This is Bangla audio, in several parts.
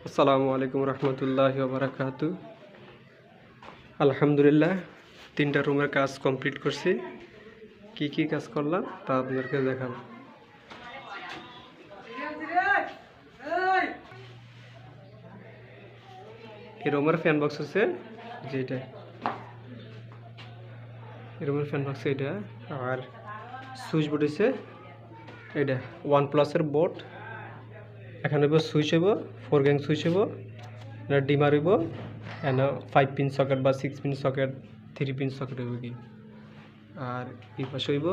আসসালামু আলাইকুম রহমতুল্লাহি ওয়া বারাকাতু। আলহামদুলিল্লাহ 3টা রুমের কাজ কমপ্লিট করছি। কি কাজ করলাম তা আপনাদেরকে দেখাবো। এই রুমের ফ্যান বক্স আছে যেটা, এই রুমের ফ্যান বক্স এটা, আর সুইচ বোর্ড আছে এটা OnePlus এর বোর্ড। এখানে সুইচ হইব 4 গ্যাং সুইচ হইব, ডিমার হইব, এখানে 5 পিন সকেট বা 6 পিন সকেট 3 পিন সকেট হইব কি। আর এই পাশে হইব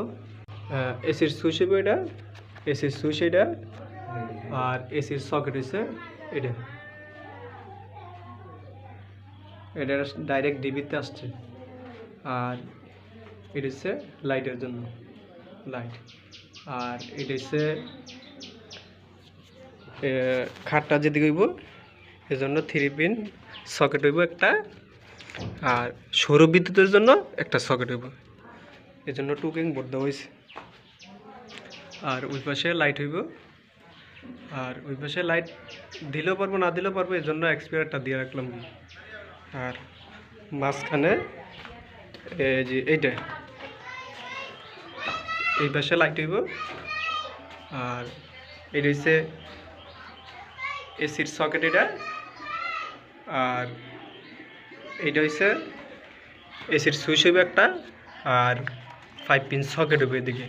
এসির সুইচ হইব, এটা এসির সুইচ এটা, আর এসির সকেট হইছে এটা, এটা ডাইরেক্ট ডিবিতে আসছে। আর এটা হচ্ছে লাইটের জন্য লাইট। আর এটা হচ্ছে খাটটা যেদিকে হইব এজন্য 3 পিন সকেট হইব একটা, আর সৌর বিদ্যুতের জন্য একটা সকেট হইব, এজন্য 2 গ্যাং বোর্ড দেওয়া হয়েছে। আর ওই পাশে লাইট হইব, আর ওই পাশে লাইট দিলেও পারবো না দিলেও পারবো, এই জন্য এক্সপিরিয়ারটা দিয়ে রাখলাম। আর মাঝখানে এই যে এইটা, এই পাশে লাইট হইব। আর এটা হচ্ছে এসির সকেট এটা, আর এইটা হচ্ছে এসির সুইচ হইব একটা, আর 5 পিন সকেট হইব এদিকে।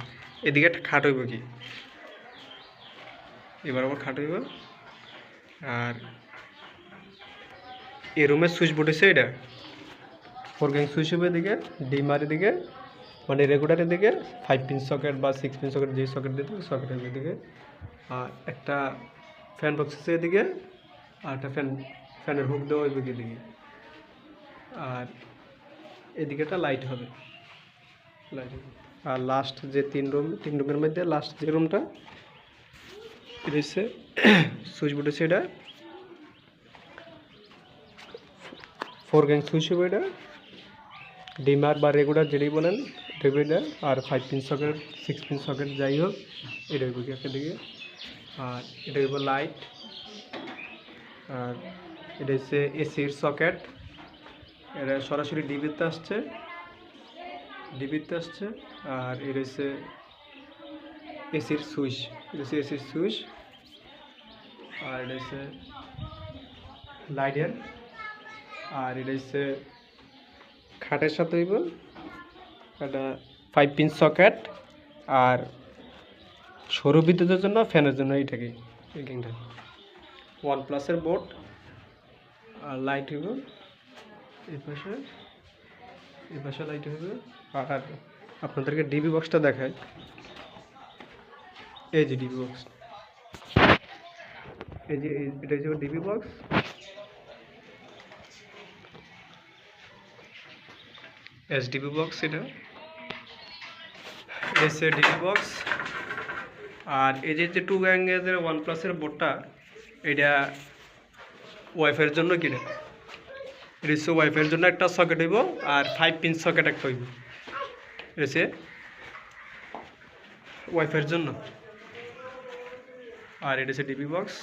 এদিকে একটা খাট হইব কি, এবার আবার খাট হইব। আর এই রুমের সুইচ বোর্ড হচ্ছে এটা 4 গ্যাং সুইচ হইব এদিকে, ডিমার এদিকে মানে রেগুলারের দিকে, 5 পিন সকেট বা 6 পিন সকেট যে সকেট দিতে সকেট হইব এদিকে। আর একটা ফ্যান বক্স আছে এদিকে, আর একটা ফ্যানের হুক দেওয়া হইব এদিকে। আর এদিকে একটা লাইট হবে, লাইট হবে। আর লাস্ট যে 3 রুমের মধ্যে লাস্ট যে রুমটা, এটা হচ্ছে সুইচ বোর্ড হচ্ছে এটা 4 গ্যাং সুইচ হবে এটা, ডিমার বা রেগুলার যেটাই বলেন রেগুলার। আর 5 পিন সকেট 6 পিন সকেট যাই হোক এটা হইব কি একটা দিকে। আর এটা হইব লাইট। আর এটা হচ্ছে এসির সকেট, এটা সরাসরি ডিবিতে আসছে। আর এটা হচ্ছে এসির সুইচ, এটা হচ্ছে এসির সুইচ। আর এটা হচ্ছে লাইটের। আর এটা হচ্ছে খাটের সাথে হইব একটা 5 পিন সকেট, আর সৌর বিদ্যুতের জন্য ফ্যানের জন্য এইটাকে এই গ্যাংটা OnePlus এর বোর্ড। আর লাইট হইব এই পাশে লাইট হইব। আর আপনাদেরকে ডিবি বক্সটা দেখায়, এই যে ডিবি বক্স, এই যে এটা হচ্ছে ডিবি বক্স। এসডিবি বক্স এটা এসে ডিবি বক্স। আর এই যে 2 গ্যাংয়ের OnePlus এর বোর্ডটা, এটা ওয়াইফাইয়ের জন্য কিনে, এটা হচ্ছে ওয়াইফাইয়ের জন্য একটা সকেট হইব, আর 5 পিন সকেট একটা হইব, এসে ওয়াইফাইয়ের জন্য। আর এটা হচ্ছে ডিবি বক্স।